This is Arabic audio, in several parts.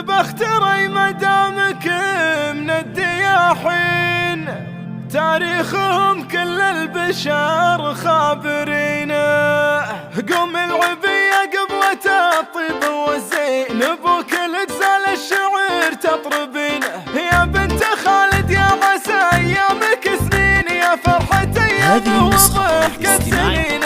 بختري مدامك من الدياحين، تاريخهم كل البشر خابرين. قوم العبية قبلة الطيب والزين، بوكل اجزال الشعر تطربين. يا بنت خالد يا عسى ايامك سنين، يا فرحة ايام وضحكة سنين.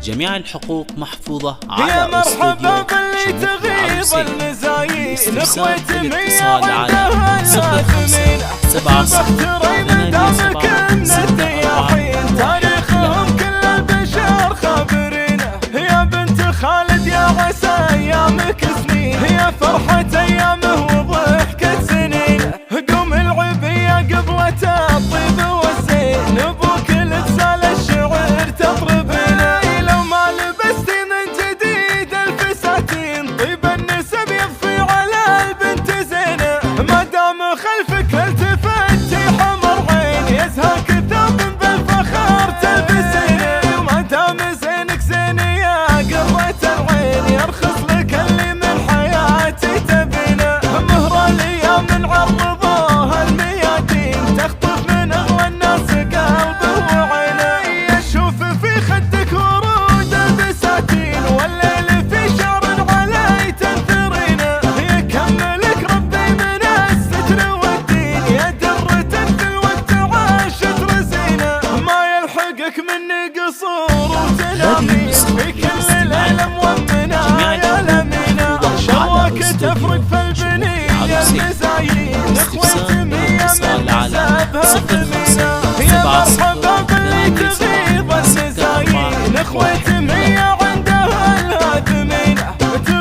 جميع الحقوق محفوظة على يا مرحبا باللي تغيب المزايين، اخوتي مية وعندها الهاثمين. بختري مدامك من الدياحين، تاريخهم كل البشر خابرين. يا بنت خالد يا عسى ايامك سنين، يا فرحة ايامه وضحكة سنين. قوم العبية قبلة الطيب والزين، بوكل اجزال الشعر تطربين. لو ما لبستي من جديد الفساتين، طيب النسب يضفي على البنت زينة. ما دام خلفك التفتي حمر عين، يزهى كثاب بالفخر تلبسين. وما دام زينك زين يا قرة العين، يرخص لك اللي من حياتي تبينه. مهر الايام من عرضوها الميادين، تخطف من اغلى الناس قلبه وعينه. يشوف في خدك ورود البساتين، والليل في شعر علي تنثرين. يكملك ربي من الستر والدين، يا درة في الوقت عاشت رزينة. ما يلحقك مني قصور وتنامين، في كل ليلة مؤمنة يا لمينة. شواك تفرق في البنية المزايين، اخوتي مية من حسابها ثمينة. يا مرحبا باللي تغيب المزايين، اخوتي مية عندها الهاثمين.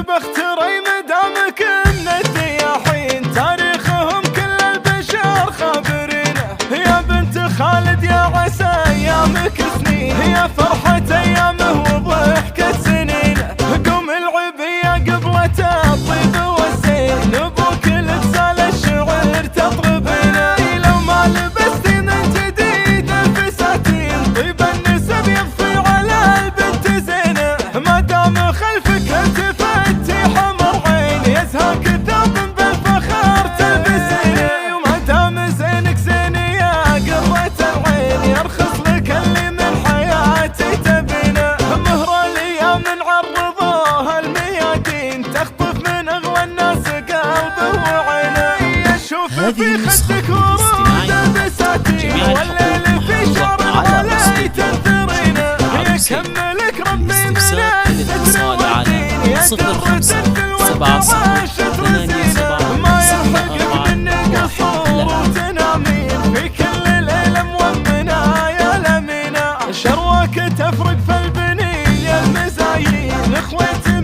بختري مدامك من الدياحين، تاريخهم كل البشر خابرين. يا بنت خالد يا عسى ايامك سنين، يا فرحة ايامه وضحكة سنين. قوم العبية قبلة الطيب والزين، بوكل اجزال الشعر تطربين. لو ما لبستي من جديد الفساتين، طيب النسب يضفي على البنت زينة. ما دام خلفك التفتي حمر عين، يزهى كثاب بالفخر تلبسين. وما دام زينك زين يا قرة العين، يرخص لك اللي من حياتي تبينه. مهر الايام من عرضوها الميادين، تخطف من اغلى الناس قلبه وعينه. يشوف في خدك ورود البساتين، والليل في شعر علي تنثرين. يكملك ربي من الستر والدين، يا درة في الوقت عاشت رزينة. ما يلحقك مني قصور وتنامين، في كل ليلة مؤمنة يا لمينة. شرواك تفرق في البنية المزايين، اخوتي